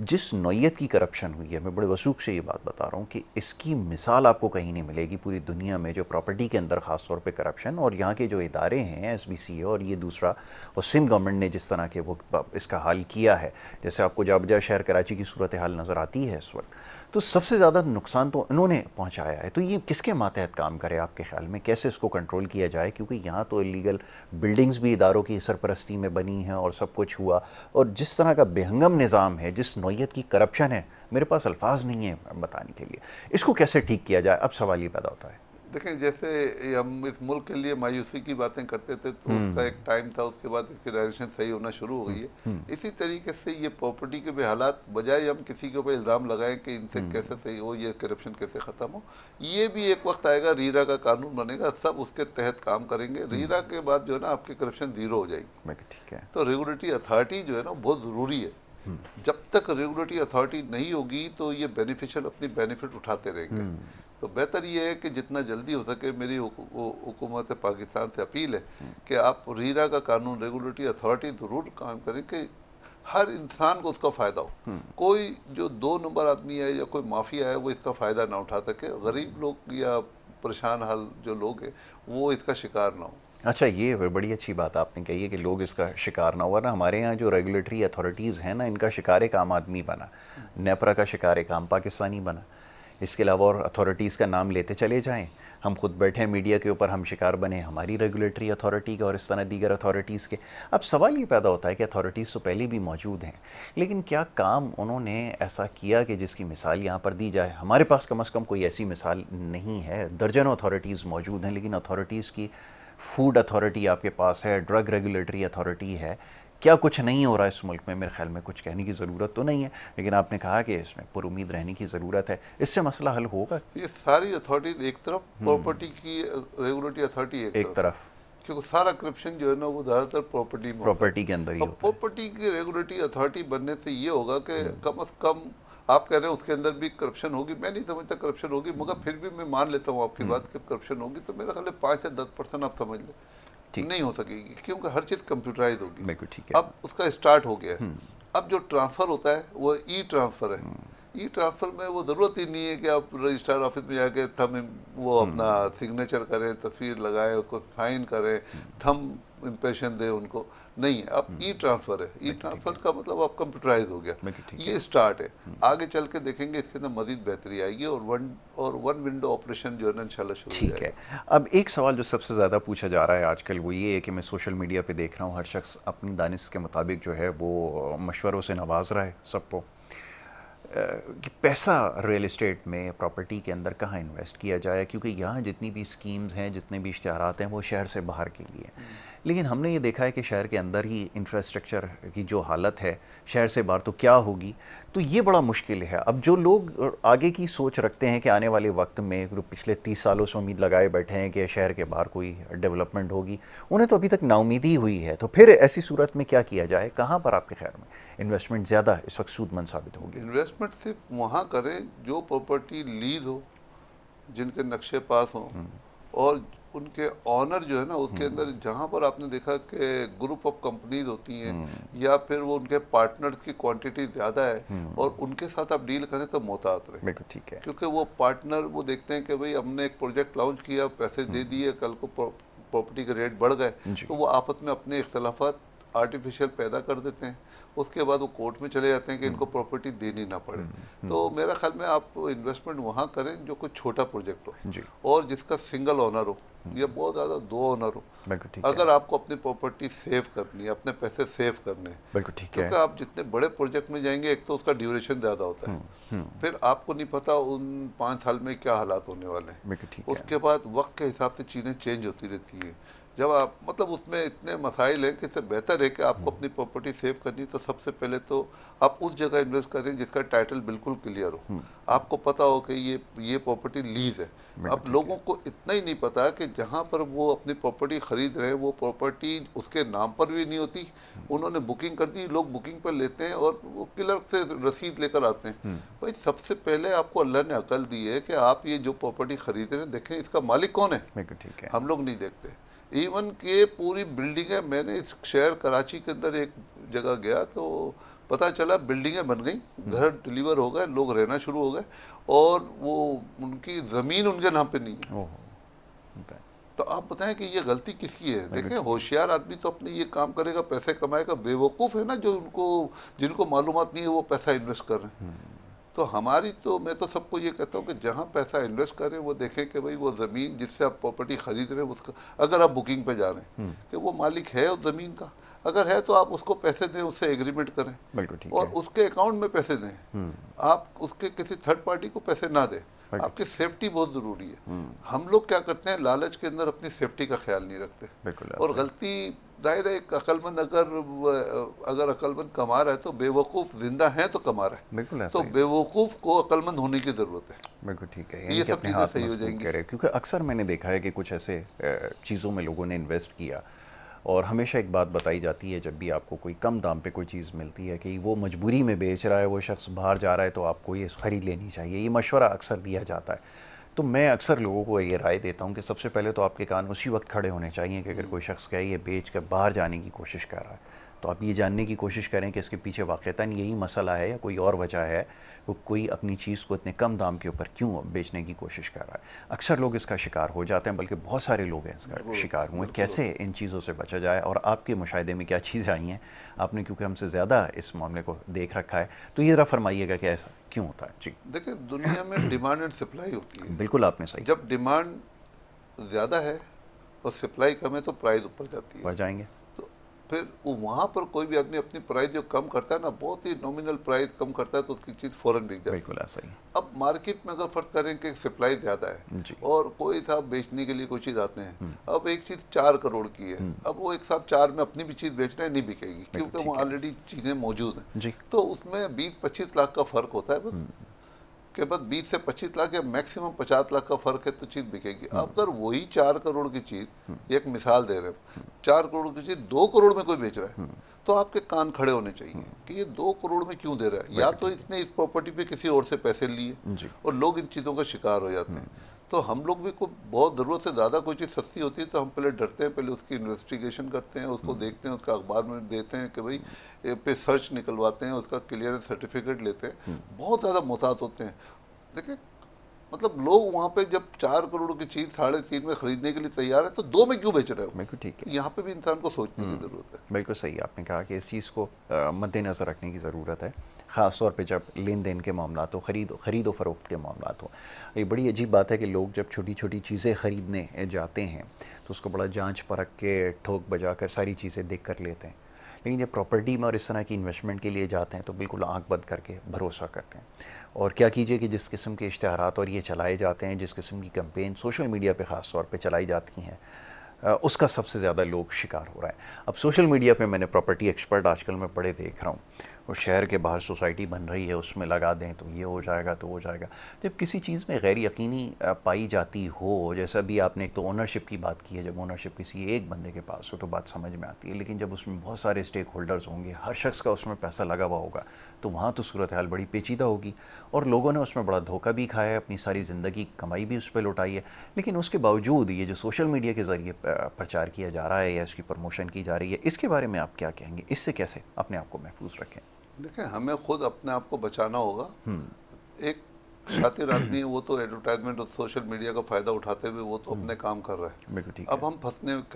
जिस नौयत की करप्शन हुई है, मैं बड़े वसूख से ये बात बता रहा हूँ कि इसकी मिसाल आपको कहीं नहीं मिलेगी पूरी दुनिया में। जो प्रॉपर्टी के अंदर ख़ास तौर पे करप्शन, और यहाँ के जो इदारे हैं SBC और ये दूसरा, और सिंध गवर्नमेंट ने जिस तरह के वो इसका हाल किया है, जैसे आपको जाबजा शहर कराची की सूरत हाल नज़र आती है इस वक्त, तो सबसे ज़्यादा नुकसान तो इन्होंने पहुँचाया है। तो ये किसके मातहत काम करे आपके ख्याल में, कैसे इसको कंट्रोल किया जाए? क्योंकि यहाँ तो इलीगल बिल्डिंग्स भी इदारों की सरपरस्ती में बनी हैं और सब कुछ हुआ, और जिस तरह का बेहंगम निज़ाम है, जिस नौयत की करप्शन है, मेरे पास अल्फाज नहीं है बताने के लिए। इसको कैसे ठीक किया जाए, अब सवाल ये पैदा होता है। देखें, जैसे हम इस मुल्क के लिए मायूसी की बातें करते थे, तो उसका एक टाइम था, उसके बाद इसकी डायरेक्शन सही होना शुरू हो गई है। इसी तरीके से ये प्रॉपर्टी के भी हालात, बजाय हम किसी के ऊपर इल्ज़ाम लगाएं कि इनसे कैसे सही हो, ये करप्शन कैसे ख़त्म हो, ये भी एक वक्त आएगा, रीरा का कानून बनेगा, सब उसके तहत काम करेंगे। रीरा के बाद जो है ना, आपकी करप्शन ज़ीरो हो जाएगी। ठीक है। तो रेगुलेटरी अथॉरिटी जो है ना, बहुत ज़रूरी है। जब तक रेगुलेटरी अथॉरिटी नहीं होगी तो ये बेनिफिशियल अपनी बेनिफिट उठाते रहेंगे। तो बेहतर ये है कि जितना जल्दी हो सके, मेरी हुकूमत पाकिस्तान से अपील है कि आप रीरा का कानून, रेगुलेटरी अथॉरिटी ज़रूर काम करें कि हर इंसान को उसका फ़ायदा हो। कोई जो 2 नंबर आदमी है या कोई माफिया है वो इसका फ़ायदा ना उठा सके, गरीब लोग या परेशान हाल जो लोग हैं वो इसका शिकार ना हो। अच्छा, ये बड़ी अच्छी बात आपने कही है कि लोग इसका शिकार ना हुआ ना। हमारे यहाँ जो रेगुलेटरी अथॉरिटीज़ हैं ना, इनका शिकार एक आम आदमी बना, नेपरा का शिकार एक आम पाकिस्तानी बना। इसके अलावा और अथॉरिटीज़ का नाम लेते चले जाएं, हम खुद बैठे हैं मीडिया के ऊपर, हम शिकार बने हमारी रेगुलेटरी अथॉरिटी के और इस तरह दीगर अथॉरिटीज़ के। अब सवाल ये पैदा होता है कि अथॉरिटीज़ तो पहले भी मौजूद हैं, लेकिन क्या काम उन्होंने ऐसा किया कि जिसकी मिसाल यहाँ पर दी जाए? हमारे पास कम से कम कोई ऐसी मिसाल नहीं है। दर्जनों अथॉरिटीज़ मौजूद हैं, लेकिन अथॉरिटीज़ की, फूड अथॉरिटी आपके पास है, ड्रग रेगुलेटरी अथॉरिटी है, क्या कुछ नहीं हो रहा है इस मुल्क में? मेरे ख्याल में कुछ कहने की ज़रूरत तो नहीं है, लेकिन आपने कहा कि इसमें पुरुमीद रहने की ज़रूरत है। इससे मसला हल होगा? ये सारी अथॉरिटीज एक तरफ, प्रॉपर्टी की रेगुलेटरी अथॉरिटी एक एक तरफ, तरफ क्योंकि सारा करप्शन जो है ना वो ज़्यादातर प्रॉपर्टी में होता है। प्रॉपर्टी के अंदर ही अब होता है। प्रॉपर्टी की रेगुलेटरी अथॉरिटी बनने से ये होगा कि कम से कम, आप कह रहे हैं उसके अंदर भी करप्शन होगी, मैं नहीं समझता करप्शन होगी, मगर फिर भी मैं मान लेता हूँ आपकी बात कि करप्शन होगी, तो मेरा ख्याल है 5 या 10% आप समझ लें ठीक, नहीं हो सकेगी, क्योंकि हर चीज़ कंप्यूटराइज होगी। बिल्कुल ठीक है। अब उसका स्टार्ट हो गया है। अब जो ट्रांसफ़र होता है वो ई ट्रांसफ़र है। ई ट्रांसफ़र में वो ज़रूरत ही नहीं है कि आप रजिस्ट्रार ऑफिस में जाके वो अपना सिग्नेचर करें, तस्वीर लगाएं, उसको साइन करें, थंब इम्प्रेशन दें उनको। नहीं है, अब ई ट्रांसफ़र है। ई ट्रांसफ़र का मतलब अब कंप्यूटराइज हो गया। बिल्कुल ठीक है। ये स्टार्ट है। आगे चल के देखेंगे इसके अंदर मज़ीद बेहतरी आएगी और वन विंडो ऑपरेशन जो है ना इंशाल्लाह शुरू हो ठीक है। जाएगा। अब एक सवाल जो सबसे ज़्यादा पूछा जा रहा है आजकल वो ये है कि मैं सोशल मीडिया पे देख रहा हूँ, हर शख्स अपनी दानिश के मुताबिक जो है वो मशवरों से नवाज रहा है सबको कि पैसा रियल इस्टेट में, प्रॉपर्टी के अंदर कहाँ इन्वेस्ट किया जाए, क्योंकि यहाँ जितनी भी स्कीम्स हैं, जितने भी इश्तिहारात हैं, वो शहर से बाहर के लिए हैं। लेकिन हमने ये देखा है कि शहर के अंदर ही इंफ्रास्ट्रक्चर की जो हालत है, शहर से बाहर तो क्या होगी? तो ये बड़ा मुश्किल है। अब जो लोग आगे की सोच रखते हैं कि आने वाले वक्त में, जो पिछले 30 सालों से उम्मीद लगाए बैठे हैं कि शहर के बाहर कोई डेवलपमेंट होगी, उन्हें तो अभी तक नाउमीदी हुई है। तो फिर ऐसी सूरत में क्या किया जाए? कहाँ पर आपके ख्याल में इन्वेस्टमेंट ज़्यादा इस वक्त सूदमंद साबित होगी? इन्वेस्टमेंट सिर्फ वहाँ करें जो प्रॉपर्टी लीज हो, जिनके नक्शे पास हों, और उनके ऑनर जो है ना उसके अंदर, जहाँ पर आपने देखा कि ग्रुप ऑफ कंपनीज होती हैं या फिर वो उनके पार्टनर्स की क्वांटिटी ज़्यादा है और उनके साथ आप डील करें तो मोहतात रहे। बिल्कुल ठीक है। क्योंकि वो पार्टनर वो देखते हैं कि भाई हमने एक प्रोजेक्ट लॉन्च किया, पैसे दे दिए, कल को प्रॉपर्टी के रेट बढ़ गए जी। तो वो आपस में अपने इख्तलाफात आर्टिफिशियल पैदा कर देते हैं। उसके बाद वो कोर्ट में चले जाते हैं कि इनको प्रॉपर्टी देनी ना पड़े। तो मेरा ख्याल में आप इन्वेस्टमेंट वहाँ करें जो कोई छोटा प्रोजेक्ट हो जी, और जिसका सिंगल ओनर हो या बहुत ज़्यादा 2 ओनर हो। बिल्कुल ठीक है। अगर आपको अपनी प्रॉपर्टी सेव करनी है, अपने पैसे सेव करने हैं, बिल्कुल ठीक है। क्योंकि आप जितने बड़े प्रोजेक्ट में जाएंगे एक तो उसका ड्यूरेशन ज़्यादा होता है, फिर आपको नहीं पता उन 5 साल में क्या हालात होने वाले हैं। बिल्कुल ठीक है। उसके बाद वक्त के हिसाब से चीज़ें चेंज होती रहती हैं। जब आप मतलब उसमें इतने मसाइल हैं कि इससे बेहतर है कि आपको अपनी प्रॉपर्टी सेव करनी, तो सबसे पहले तो आप उस जगह इन्वेस्ट करें जिसका टाइटल बिल्कुल क्लियर हो, आपको पता हो कि ये प्रॉपर्टी लीज है। अब लोगों को इतना ही नहीं पता कि जहाँ पर वो अपनी प्रॉपर्टी खरीद रहे हैं वो प्रॉपर्टी उसके नाम पर भी नहीं होती, उन्होंने बुकिंग कर दी, लोग बुकिंग पर लेते हैं और वो क्लर्क से रसीद लेकर आते हैं। भाई सबसे पहले आपको अल्लाह ने अकल दी है कि आप ये जो प्रॉपर्टी खरीद रहे हैं देखें इसका मालिक कौन है। बिल्कुल ठीक है। हम लोग नहीं देखते। इवन के पूरी बिल्डिंगें, मैंने इस शहर कराची के अंदर एक जगह गया तो पता चला बिल्डिंगें बन गई, घर डिलीवर हो गए, लोग रहना शुरू हो गए और वो उनकी ज़मीन उनके नाम पे नहीं है। ओह, बताएं। तो आप बताएं कि ये गलती किसकी है? देखें, होशियार आदमी तो अपने ये काम करेगा, पैसे कमाएगा। बेवकूफ़ है ना जो जिनको मालूमात नहीं है वो पैसा इन्वेस्ट कर रहे हैं। तो मैं तो सबको ये कहता हूँ कि जहाँ पैसा इन्वेस्ट करें वो देखें कि भाई वो ज़मीन जिससे आप प्रॉपर्टी खरीद रहे हैं उसका, अगर आप बुकिंग पे जा रहे हैं कि वो मालिक है उस ज़मीन का, अगर है तो आप उसको पैसे दें, उससे एग्रीमेंट करें बिल्कुल ठीक और है। उसके अकाउंट में पैसे दें। आप उसके किसी थर्ड पार्टी को पैसे ना दें। आपकी सेफ्टी बहुत ज़रूरी है। हम लोग क्या करते हैं, लालच के अंदर अपनी सेफ्टी का ख्याल नहीं रखते बिल्कुल और गलती, जाहिर है एक अक्लमंद अगर अक्लमंद कमा रहा है तो बेवकूफ़ जिंदा है तो कमा रहा है। बिल्कुल तो ऐसा ही। बेवकूफ़ को अक्लमंद होने की ज़रूरत है। बिल्कुल ठीक है। ये यानी कि सब अपने चीज़ें हाथ सही हो मजबूत जाएंगी। करें, क्योंकि अक्सर मैंने देखा है कि कुछ ऐसे चीज़ों में लोगों ने इन्वेस्ट किया और हमेशा एक बात बताई जाती है जब भी आपको कोई कम दाम पे कोई चीज़ मिलती है कि वो मजबूरी में बेच रहा है, वो शख्स बाहर जा रहा है, तो आपको ये ख़रीद लेनी चाहिए। ये मशवरा अक्सर दिया जाता है। तो मैं अक्सर लोगों को ये राय देता हूँ कि सबसे पहले तो आपके कान उसी वक्त खड़े होने चाहिए कि अगर कोई शख्स कहे ये बेच कर बाहर जाने की कोशिश कर रहा है, तो आप ये जानने की कोशिश करें कि इसके पीछे वाक़ईतन यही मसला है या कोई और वजह है, वो कोई अपनी चीज़ को इतने कम दाम के ऊपर क्यों बेचने की कोशिश कर रहा है। अक्सर लोग इसका शिकार हो जाते हैं, बल्कि बहुत सारे लोग हैं इसका बिल्कुल शिकार हुए। बिल्कुल कैसे इन चीज़ों से बचा जाए, और आपके मुशाहिदे में क्या चीज़ें आई हैं, आपने क्योंकि हमसे ज़्यादा इस मामले को देख रखा है, तो ये ज़रा फरमाइएगा कि ऐसा क्यों होता है। जी देखिए, दुनिया में डिमांड एंड सप्लाई होती है। बिल्कुल, आपने सही जब डिमांड ज़्यादा है और सप्लाई कम है तो प्राइस ऊपर जाती है। बढ़ जाएंगे। तो फिर वहाँ पर कोई भी आदमी अपनी प्राइस जो कम करता है ना, बहुत ही नॉमिनल प्राइस कम करता है, तो उसकी चीज़ फ़ौरन बिक जाती बिल्कुल है। ऐसा ही। अब मार्केट में अगर फ़र्क करें कि सप्लाई ज़्यादा है जी। और कोई साहब बेचने के लिए कोई चीज़ आते हैं, अब एक चीज़ 4 करोड़ की है, अब वो एक साहब 4 में अपनी भी चीज़ बेच रहे हैं, नहीं बिकेगी क्योंकि ठीक वहाँ है। ऑलरेडी चीज़ें मौजूद हैं। जी। तो उसमें 20-25 लाख का फ़र्क होता है बस, के बाद 20 से 25 लाख या मैक्सिमम 50 लाख का फर्क है तो चीज़ बिकेगी। अगर वही 4 करोड़ की चीज़, एक मिसाल दे रहे हैं, 4 करोड़ की चीज़ 2 करोड़ में कोई बेच रहा है, तो आपके कान खड़े होने चाहिए कि ये 2 करोड़ में क्यों दे रहा है। या तो इसने इस प्रॉपर्टी पे किसी और से पैसे लिए जी। और लोग इन चीज़ों का शिकार हो जाते हैं। तो हम लोग भी को बहुत ज़रूरत से ज़्यादा कोई चीज़ सस्ती होती है तो हम पहले डरते हैं, पहले उसकी इन्वेस्टिगेशन करते हैं, उसको देखते हैं, उसका अखबार में देते हैं कि भाई ए पे सर्च निकलवाते हैं, उसका क्लियरेंस सर्टिफिकेट लेते हैं, बहुत ज़्यादा मोहतात होते हैं। देखिए, मतलब लोग वहाँ पे जब 4 करोड़ की चीज़ 3.5 में खरीदने के लिए तैयार है तो 2 में क्यों बेच रहे हो। बिल्कुल ठीक तो है। यहाँ पे भी इंसान को सोचने की ज़रूरत है। बिल्कुल सही आपने कहा कि इस चीज़ को मद्देनज़र रखने की ज़रूरत है, ख़ास तौर पे जब लेन देन के मामला हो, ख़रीदो फ़रोख्त के मामला हो। ये बड़ी अजीब बात है कि लोग जब छोटी छोटी चीज़ें ख़रीदने जाते हैं तो उसको बड़ा जांच परख के ठोक बजा कर सारी चीज़ें देख कर लेते हैं, लेकिन जब प्रॉपर्टी में और इस तरह की इन्वेस्टमेंट के लिए जाते हैं तो बिल्कुल आंख बंद करके भरोसा करते हैं। और क्या कीजिए कि जिस किस्म के इश्तिहारात और ये चलाए जाते हैं, जिस किस्म की कैंपेन सोशल मीडिया पे ख़ास तौर पे चलाई जाती हैं, उसका सबसे ज़्यादा लोग शिकार हो रहा है। अब सोशल मीडिया पे मैंने प्रॉपर्टी एक्सपर्ट आजकल मैं बड़े देख रहा हूँ, और शहर के बाहर सोसाइटी बन रही है, उसमें लगा दें तो ये हो जाएगा तो हो जाएगा। जब किसी चीज़ में गैर यकीनी पाई जाती हो, जैसा भी आपने एक तो ओनरशिप की बात की है, जब ओनरशिप किसी एक बंदे के पास हो तो बात समझ में आती है, लेकिन जब उसमें बहुत सारे स्टेक होल्डर्स होंगे, हर शख्स का उसमें पैसा लगा हुआ होगा, तो वहाँ तो सूरत हाल बड़ी पेचीदा होगी, और लोगों ने उसमें बड़ा धोखा भी खाया है, अपनी सारी ज़िंदगी कमाई भी उस पर लौटाई है। लेकिन उसके बावजूद ये जो सोशल मीडिया के ज़रिए प्रचार किया जा रहा है या इसकी प्रमोशन की जा रही है, इसके बारे में आप क्या कहेंगे? इससे कैसे अपने आप को महफूज रखें? देखिए, हमें खुद अपने आप को बचाना होगा। एक शातिर आदमी है, वो तो एडवर्टाइजमेंट और सोशल मीडिया का फ़ायदा उठाते हुए वो तो अपने काम कर रहा है। बिल्कुल ठीक अब है।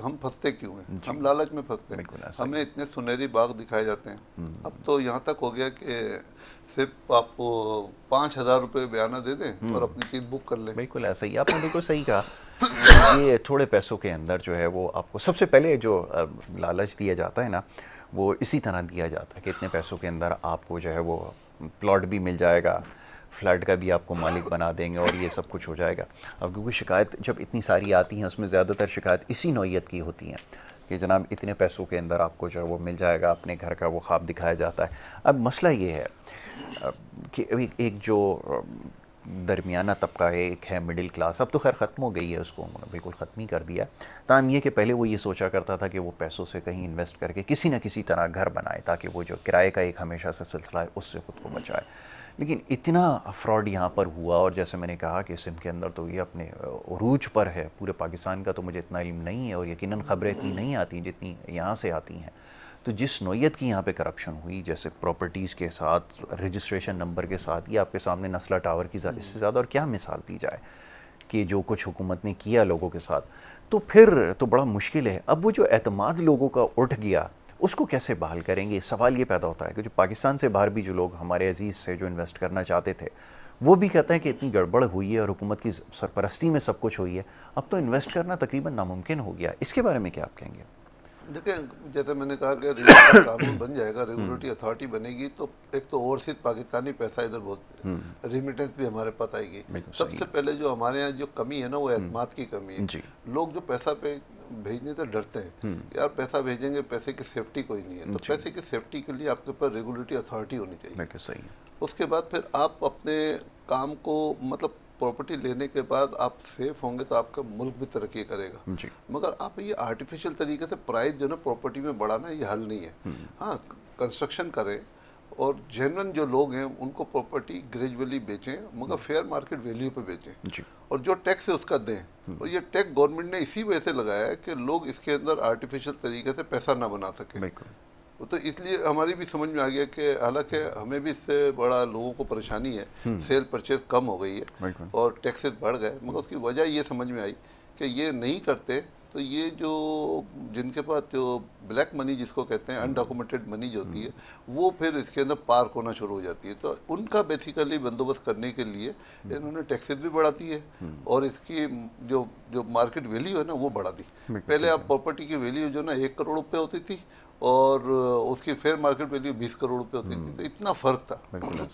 हम फंसते क्यों हैं? जी। हम लालच में फंसते हैं। बिल्कुल ऐसा ही। हमें इतने सुनहरी बाग दिखाए जाते हैं। अब तो यहाँ तक हो गया कि सिर्फ आप 5,000 रुपये बयाना दे दें और अपनी चीज़ बुक कर लें। बिल्कुल ऐसा ही, आपने बिल्कुल सही कहा। ये थोड़े पैसों के अंदर जो है वो आपको सबसे पहले जो लालच दिया जाता है ना, वो इसी तरह दिया जाता है कि इतने पैसों के अंदर आपको जो है वो प्लॉट भी मिल जाएगा, फ्लैट का भी आपको मालिक बना देंगे और ये सब कुछ हो जाएगा। अब क्योंकि शिकायत जब इतनी सारी आती हैं, उसमें ज़्यादातर शिकायत इसी नौइयत की होती हैं कि जनाब इतने पैसों के अंदर आपको जो है वो मिल जाएगा, अपने घर का वो ख्वाब दिखाया जाता है। अब मसला ये है कि एक जो दरमियाना तबका है, एक है मिडिल क्लास, अब तो खैर ख़त्म हो गई है, उसको उन्होंने बिल्कुल ख़त्म ही कर दिया। ताम ये कि पहले वो ये सोचा करता था कि वो पैसों से कहीं इन्वेस्ट करके किसी न किसी तरह घर बनाए, ताकि वो जो किराए का एक हमेशा से सिलसिला है उससे ख़ुद को बचाए। लेकिन इतना फ्रॉड यहाँ पर हुआ, और जैसे मैंने कहा कि सिंध के अंदर तो ये अपने उरूज पर है, पूरे पाकिस्तान का तो मुझे इतना इल्म नहीं है, और यकीनन ख़बरें इतनी नहीं आती जितनी यहाँ से आती हैं। तो जिस नौइयत की यहाँ पे करप्शन हुई, जैसे प्रॉपर्टीज़ के साथ, रजिस्ट्रेशन नंबर के साथ, ये आपके सामने नस्ला टावर की इससे ज़्यादा और क्या मिसाल दी जाए कि जो कुछ हुकूमत ने किया लोगों के साथ, तो फिर तो बड़ा मुश्किल है। अब वो जो एतमाद लोगों का उठ गया, उसको कैसे बहाल करेंगे? सवाल ये पैदा होता है कि जो पाकिस्तान से बाहर भी जो लोग हमारे अजीज़ से जो इन्वेस्ट करना चाहते थे, वो भी कहते हैं कि इतनी गड़बड़ हुई है और हुकूमत की सरपरस्ती में सब कुछ हुई है, अब तो इन्वेस्ट करना तकरीबन नामुमकिन हो गया। इसके बारे में क्या आप कहेंगे? देखिए, जैसे मैंने कहा कि रेगुलेटरी कानून बन जाएगा, रेगुलेटरी अथॉरिटी बनेगी, तो एक तो ओवरसीज पाकिस्तानी पैसा इधर बहुत, रेमिटेंस भी हमारे पास आएगी। सबसे पहले जो हमारे यहाँ जो कमी है ना, वो एतमाद की कमी है। लोग जो पैसा पे भेजने से डरते हैं, यार पैसा भेजेंगे, पैसे की सेफ्टी कोई नहीं है। तो पैसे की सेफ्टी के लिए आपके पास रेगुलेटरी अथॉरिटी होनी चाहिए। सही है। उसके बाद फिर आप अपने काम को, मतलब प्रॉपर्टी लेने के बाद आप सेफ होंगे तो आपका मुल्क भी तरक्की करेगा। जी। मगर आप ये आर्टिफिशियल तरीके से प्राइस जो ना प्रॉपर्टी में बढ़ाना, ये हल नहीं है। हाँ, कंस्ट्रक्शन करें और जेन्युइन जो लोग हैं उनको प्रॉपर्टी ग्रेजुअली बेचें, मगर फेयर मार्केट वैल्यू पे बेचें। जी। और जो टैक्स है उसका दें। और ये टैक्स गवर्नमेंट ने इसी वजह से लगाया है कि लोग इसके अंदर आर्टिफिशियल तरीके से पैसा ना बना सकें। वो तो इसलिए हमारी भी समझ में आ गया कि हालांकि हमें भी इससे बड़ा लोगों को परेशानी है, सेल परचेज कम हो गई है बिल्कुल। और टैक्सेस बढ़ गए, मगर उसकी वजह ये समझ में आई कि ये नहीं करते तो ये जो जिनके पास जो ब्लैक मनी जिसको कहते हैं, अनडॉक्यूमेंटेड मनी जो होती है, वो फिर इसके अंदर पार्क होना शुरू हो जाती है। तो उनका बेसिकली बंदोबस्त करने के लिए इन्होंने टैक्सेस भी बढ़ा दी है और इसकी जो जो मार्केट वैल्यू है ना वो बढ़ा दी। पहले आप प्रॉपर्टी की वैल्यू जो ना 1 करोड़ रुपए होती थी और उसकी फेयर मार्केट वैल्यू 20 करोड़ रुपए होती थी, तो इतना फर्क था।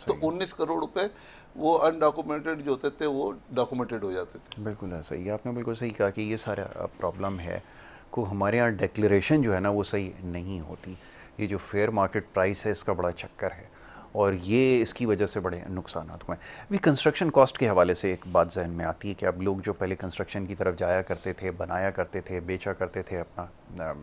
तो 19 करोड़ रुपए वो अनडॉक्यूमेंटेड जो होते थे वो डॉक्यूमेंटेड हो जाते थे। बिल्कुल ऐसा ही, आपने बिल्कुल सही कहा कि ये सारा प्रॉब्लम है को हमारे यहाँ डिक्लेरेशन जो है ना वो सही नहीं होती। ये जो फेयर मार्केट प्राइस है इसका बड़ा चक्कर है और ये इसकी वजह से बड़े नुकसान हुए हैं। अभी कंस्ट्रक्शन कॉस्ट के हवाले से एक बात जहन में आती है कि अब लोग जो पहले कंस्ट्रक्शन की तरफ जाया करते थे, बनाया करते थे, बेचा करते थे अपना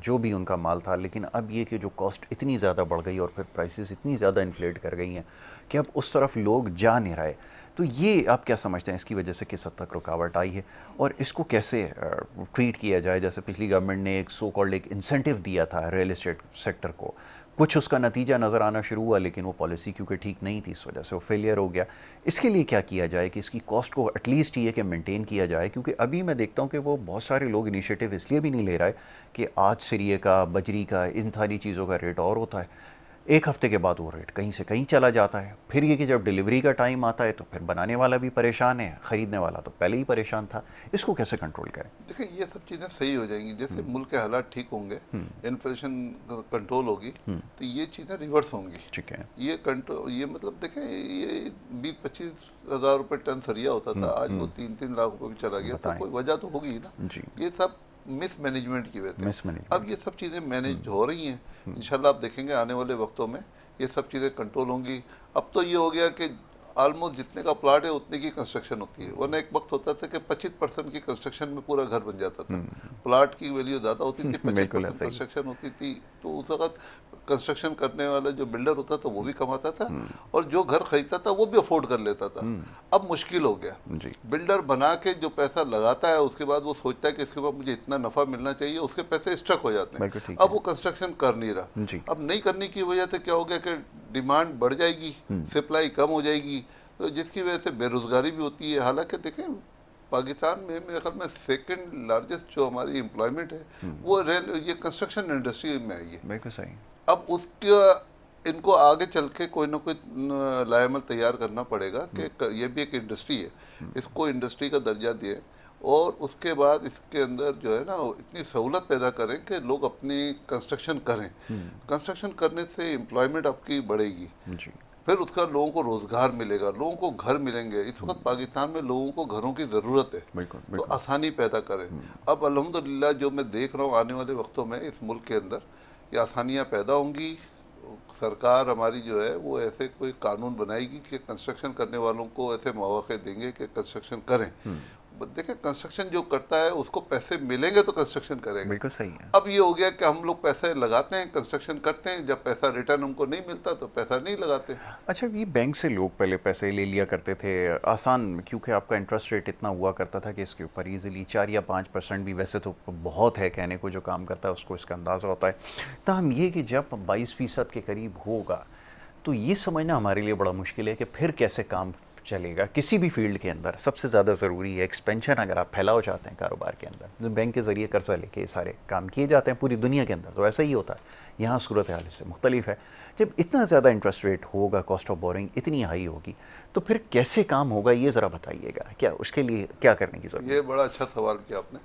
जो भी उनका माल था, लेकिन अब ये कि जो कॉस्ट इतनी ज़्यादा बढ़ गई और फिर प्राइसेस इतनी ज़्यादा इन्फ्लेट कर गई हैं कि अब उस तरफ लोग जा नहीं रहे। तो ये आप क्या समझते हैं, इसकी वजह से किस हद तक रुकावट आई है और इसको कैसे ट्रीट किया जाए? जैसे पिछली गवर्नमेंट ने एक सो कॉल्ड एक इंसेंटिव दिया था रियल एस्टेट सेक्टर को, कुछ उसका नतीजा नज़र आना शुरू हुआ, लेकिन वो पॉलिसी क्योंकि ठीक नहीं थी इस वजह से वो फेलियर हो गया। इसके लिए क्या किया जाए कि इसकी कॉस्ट को एटलीस्ट ये कि मेंटेन किया जाए? क्योंकि अभी मैं देखता हूँ कि वो बहुत सारे लोग इनिशिएटिव इसलिए भी नहीं ले रहे कि आज सिरिये का, बजरी का, इन सारी चीज़ों का रेट और होता है, एक हफ्ते के बाद वो रेट कहीं से कहीं चला जाता है। फिर ये कि जब डिलीवरी का टाइम आता है तो फिर बनाने वाला भी परेशान है, ख़रीदने वाला तो पहले ही परेशान था। इसको कैसे कंट्रोल करें? देखिए ये सब चीज़ें सही हो जाएंगी जैसे मुल्क के हालात ठीक होंगे, इन्फ्लेशन कंट्रोल होगी, तो ये चीज़ें रिवर्स होंगी। ठीक है। ये कंट्रोल, ये मतलब देखें, ये 20-25 हज़ार रुपये टन सरिया होता था, आज वो 3-3 लाख रुपये भी चला गया। तो कोई वजह तो होगी ना। जी। ये सब मिस मैनेजमेंट की वजह से। अब मिसमैनेजमेंट। ये सब चीज़ें मैनेज हो रही हैं, इंशाल्लाह आप देखेंगे आने वाले वक्तों में ये सब चीज़ें कंट्रोल होंगी। अब तो ये हो गया कि ऑलमोस्ट जितने का प्लाट है उतने की कंस्ट्रक्शन होती है, वरना एक वक्त होता था कि 25% की कंस्ट्रक्शन में पूरा घर बन जाता था। प्लाट की वैल्यू ज़्यादा होती थी, 25% कंस्ट्रक्शन होती थी, तो उस वक्त कंस्ट्रक्शन करने वाला जो बिल्डर होता था वो भी कमाता था और जो घर खरीदता था वो भी अफोर्ड कर लेता था। अब मुश्किल हो गया, बिल्डर बना के जो पैसा लगाता है उसके बाद वो सोचता है कि इसके बाद मुझे इतना नफा मिलना चाहिए, उसके पैसे स्टक हो जाते हैं। अब वो कंस्ट्रक्शन कर नहीं रहा। अब नहीं करने की वजह से क्या हो गया कि डिमांड बढ़ जाएगी, सप्लाई कम हो जाएगी, तो जिसकी वजह से बेरोजगारी भी होती है। हालांकि देखें पाकिस्तान में मेरे ख्याल में सेकंड लार्जेस्ट जो हमारी एम्प्लॉयमेंट है वो ये कंस्ट्रक्शन इंडस्ट्री में आई है। बिल्कुल सही। अब उसका इनको आगे चल के कोई ना कोई लाएमल तैयार करना पड़ेगा कि ये भी एक इंडस्ट्री है, इसको इंडस्ट्री का दर्जा दिए और उसके बाद इसके अंदर जो है ना इतनी सहूलत पैदा करें कि लोग अपनी कंस्ट्रक्शन करें। कंस्ट्रक्शन करने से एम्प्लॉयमेंट आपकी बढ़ेगी, फिर उसका लोगों को रोजगार मिलेगा, लोगों को घर मिलेंगे। इस वक्त पाकिस्तान में लोगों को घरों की ज़रूरत है, तो आसानी पैदा करें। अब अल्हम्दुलिल्लाह जो मैं देख रहा हूँ आने वाले वक्तों में इस मुल्क के अंदर ये आसानियाँ पैदा होंगी। सरकार हमारी जो है वो ऐसे कोई कानून बनाएगी कि कंस्ट्रक्शन करने वालों को ऐसे मौके देंगे कि कंस्ट्रक्शन करें। देखिए कंस्ट्रक्शन जो करता है उसको पैसे मिलेंगे तो कंस्ट्रक्शन करेगा। बिल्कुल सही है। अब ये हो गया कि हम लोग पैसे लगाते हैं, कंस्ट्रक्शन करते हैं, जब पैसा रिटर्न हमको नहीं मिलता तो पैसा नहीं लगाते। अच्छा, ये बैंक से लोग पहले पैसे ले लिया करते थे आसान, क्योंकि आपका इंटरेस्ट रेट इतना हुआ करता था कि इसके ऊपर ईजिली 4 या 5% भी वैसे तो बहुत है, कहने को जो काम करता है उसको इसका अंदाज़ा होता है। ताहम ये कि जब 22% के करीब होगा तो ये समझना हमारे लिए बड़ा मुश्किल है कि फिर कैसे काम चलेगा किसी भी फील्ड के अंदर। सबसे ज़्यादा ज़रूरी है एक्सपेंशन, अगर आप फैलाव चाहते हैं कारोबार के अंदर, तो बैंक के ज़रिए कर्जा लेके ये सारे काम किए जाते हैं पूरी दुनिया के अंदर, तो ऐसा ही होता है। यहाँ सूरत हाल इससे मुख्तलिफ है। जब इतना ज़्यादा इंटरेस्ट रेट होगा, कॉस्ट ऑफ बोरिंग इतनी हाई होगी, तो फिर कैसे काम होगा ये ज़रा बताइएगा, क्या उसके लिए क्या करने की ज़रूरत है? ये बड़ा अच्छा सवाल किया आपने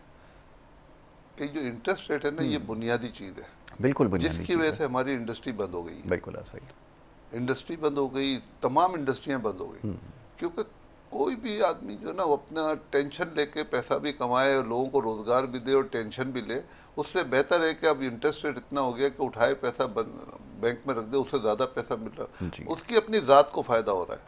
कि जो इंटरेस्ट रेट है ना ये बुनियादी चीज़ है, बिल्कुल बुनियादी, जिसकी वजह से हमारी इंडस्ट्री बंद हो गई। बिल्कुल ऐसा ही, इंडस्ट्री बंद हो गई, तमाम इंडस्ट्रियाँ बंद हो गई, क्योंकि कोई भी आदमी जो ना वो अपना टेंशन लेके पैसा भी कमाए और लोगों को रोजगार भी दे और टेंशन भी ले, उससे बेहतर है कि अब इंटरेस्ट रेट इतना हो गया कि उठाए पैसा बैंक में रख दे, उससे ज़्यादा पैसा मिल रहा है, उसकी अपनी ज़ात को फ़ायदा हो रहा है,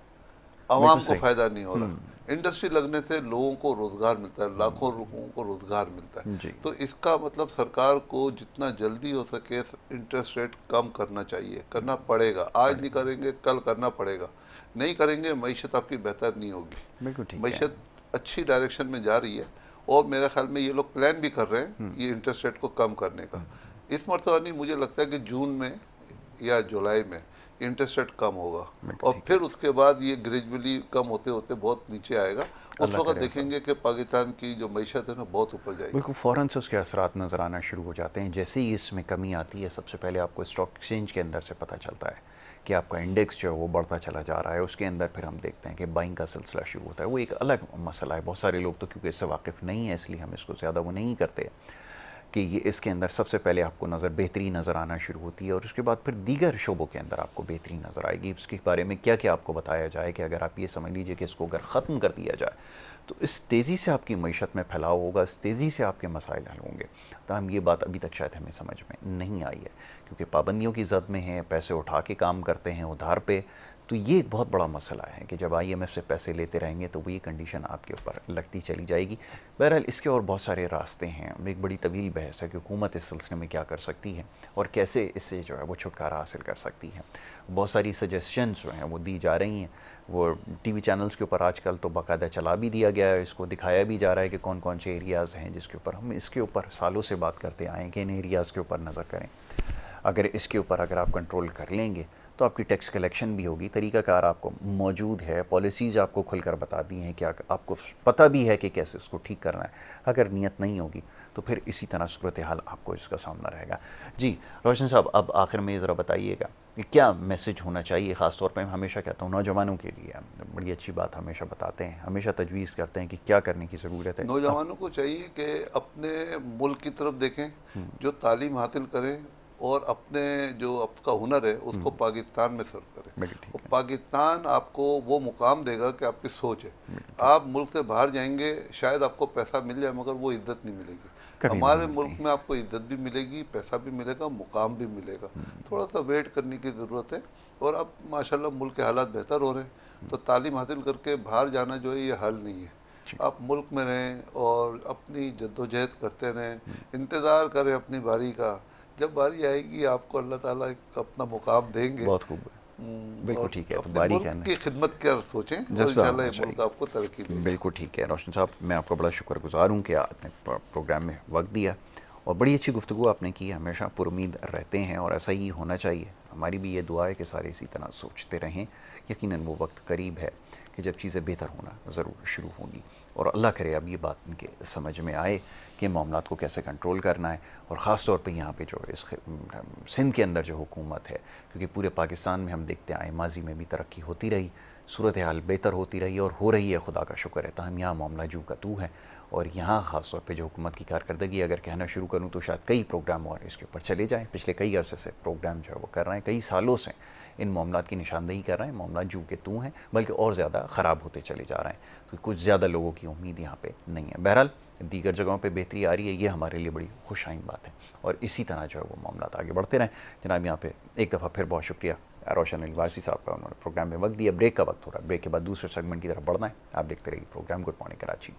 आवाम को फ़ायदा नहीं हो रहा। इंडस्ट्री लगने से लोगों को रोज़गार मिलता है, लाखों लोगों को रोज़गार मिलता है। तो इसका मतलब सरकार को जितना जल्दी हो सके इंटरेस्ट रेट कम करना चाहिए, करना पड़ेगा। आज नहीं करेंगे कल करना पड़ेगा, नहीं करेंगे मईशत आपकी बेहतर नहीं होगी। मईशत अच्छी डायरेक्शन में जा रही है और मेरे ख्याल में ये लोग प्लान भी कर रहे हैं ये इंटरेस्ट रेट को कम करने का। इस मरतबा नहीं, मुझे लगता है कि जून में या जुलाई में इंटरेस्ट रेट कम होगा और ठीक है। फिर उसके बाद ये ग्रेजुअली कम होते होते बहुत नीचे आएगा। उस अल्लाह वक्त करे ऐसा। देखेंगे कि पाकिस्तान की जो मईशत है ना बहुत ऊपर जाएगी। बिल्कुल फ़ौरन से उसके असरात नज़र आना शुरू हो जाते हैं। जैसे ही इसमें कमी आती है, सबसे पहले आपको स्टॉक एक्सचेंज के अंदर से पता चलता है कि आपका इंडेक्स जो है वो बढ़ता चला जा रहा है। उसके अंदर फिर हम देखते हैं कि बाइंग का सिलसिला शुरू होता है। वो एक अलग मसला है। बहुत सारे लोग तो क्योंकि इससे वाकिफ़ नहीं है, इसलिए हम इसको ज़्यादा वो नहीं करते कि ये इसके अंदर सबसे पहले आपको बेहतरी नज़र आना शुरू होती है और उसके बाद फिर दीगर शोबों के अंदर आपको बेहतरी नज़र आएगी। उसके बारे में क्या क्या आपको बताया जाए कि अगर आप ये समझ लीजिए कि इसको अगर ख़त्म कर दिया जाए तो इस तेज़ी से आपकी मईशत में फैलाव होगा, इस तेज़ी से आपके मसाइल हल होंगे। तो हम ये बात अभी तक शायद हमें समझ में नहीं आई है क्योंकि पाबंदियों की ज़द में हैं, पैसे उठा के काम करते हैं उधार पे। तो ये एक बहुत बड़ा मसला है कि जब IMF से पैसे लेते रहेंगे तो वही कंडीशन आपके ऊपर लगती चली जाएगी। बहरहाल इसके और बहुत सारे रास्ते हैं। एक बड़ी तवील बहस है कि हुकूमत इस सिलसिले में क्या कर सकती है और कैसे इससे जो है वो छुटकारा हासिल कर सकती है। बहुत सारी सजेशंस जो हैं वो दी जा रही हैं। वो TV चैनल्स के ऊपर आजकल तो बाकायदा चला भी दिया गया है, इसको दिखाया भी जा रहा है कि कौन कौन से एरियाज़ हैं जिसके ऊपर हम इसके ऊपर सालों से बात करते आए हैं कि इन एरियाज़ के ऊपर नज़र करें। अगर इसके ऊपर अगर आप कंट्रोल कर लेंगे तो आपकी टैक्स कलेक्शन भी होगी। तरीक़ाकार आपको मौजूद है, पॉलिसीज़ आपको खुलकर बता दी हैं कि आपको पता भी है कि कैसे उसको ठीक करना है। अगर नीयत नहीं होगी तो फिर इसी तरह सूरत हाल आपको इसका सामना रहेगा। जी रोशन साहब, अब आखिर में ज़रा बताइएगा कि क्या मैसेज होना चाहिए, ख़ास तौर पर मैं हमेशा कहता हूँ नौजवानों के लिए। बड़ी अच्छी बात हमेशा बताते हैं, हमेशा तजवीज़ करते हैं कि क्या करने की ज़रूरत है। नौजवानों को चाहिए कि अपने मुल्क की तरफ देखें, जो तालीम हासिल करें और अपने जो आपका हुनर है उसको पाकिस्तान में सर्व करें। बिल्कुल ठीक और है। पाकिस्तान आपको वो मुकाम देगा कि आपकी सोच है। बिल्कुल ठीक। आप मुल्क से बाहर जाएंगे, शायद आपको पैसा मिल जाए मगर वो इज्जत नहीं मिलेगी। कभी नहीं हमारे मिलती। मुल्क में आपको इज्जत भी मिलेगी, पैसा भी मिलेगा, मुकाम भी मिलेगा। थोड़ा सा वेट करने की ज़रूरत है। और अब माशाल्लाह मुल्क के हालात बेहतर हो रहे हैं, तो तालीम हासिल करके बाहर जाना जो है ये हल नहीं है। आप मुल्क में रहें और अपनी जद्दोजहद करते रहें, इंतज़ार करें अपनी बारी का। जब बारी आएगी आपको अल्लाह ताला एक अपना मुकाम देंगे। बहुत खूब। बिल्कुल और ठीक है। तो अपने बारी मुल्क कहना की खिदमत क्या सोचें और जज्बा इंशाल्लाह होना ये मुल्क आपको तरक्की चाहिए। देगा। बिल्कुल ठीक है रोशन साहब, मैं आपका बड़ा शुक्रगुजार हूँ कि आपने प्रोग्राम में वक्त दिया और बड़ी अच्छी गुफ्तगू आपने की। हमेशा पुरुमीद रहते हैं और ऐसा ही होना चाहिए। हमारी भी ये दुआ है कि सारे इसी तरह सोचते रहें। यकीनन वो वक्त करीब है कि जब चीज़ें बेहतर होना ज़रूर शुरू होंगी और अल्लाह करे अब ये बात इनके समझ में आए कि मामलात को कैसे कंट्रोल करना है। और ख़ास तौर पे यहाँ पे जो इस सिंध के अंदर जो हुकूमत है, क्योंकि पूरे पाकिस्तान में हम देखते आए माजी में भी तरक्की होती रही, सूरत हाल बेहतर होती रही और हो रही है, खुदा का शुक्र है। ताहम यहाँ मामला जू का तू है और यहाँ ख़ास तौर पे जो हुकूमत की कारकर्दगी अगर कहना शुरू करूँ तो शायद कई प्रोग्राम और इसके ऊपर चले जाएँ। पिछले कई अरसे से प्रोग्राम जो है वो कर रहे हैं, कई सालों से इन मामलात की निशानदेही कर रहे हैं। मामला जू के तू हैं, बल्कि और ज़्यादा ख़राब होते चले जा रहे हैं। तो कुछ ज़्यादा लोगों की उम्मीद यहाँ पे नहीं है। बहरहाल दीगर जगहों पे बेहतरी आ रही है, ये हमारे लिए बड़ी खुशाइन बात है और इसी तरह जो है वो मामलात आगे बढ़ते रहें। जनाब यहाँ पे एक दफ़ा फिर बहुत शुक्रिया रोशन अलवारसी साहब का, उन्होंने प्रोग्राम में वक्त दिया। ब्रेक का वक्त हो रहा है, ब्रेक के बाद दूसरे सेगमेंट की तरफ बढ़ना है। आप देखते रहिए प्रोग्राम गुड मॉर्निंग कराची।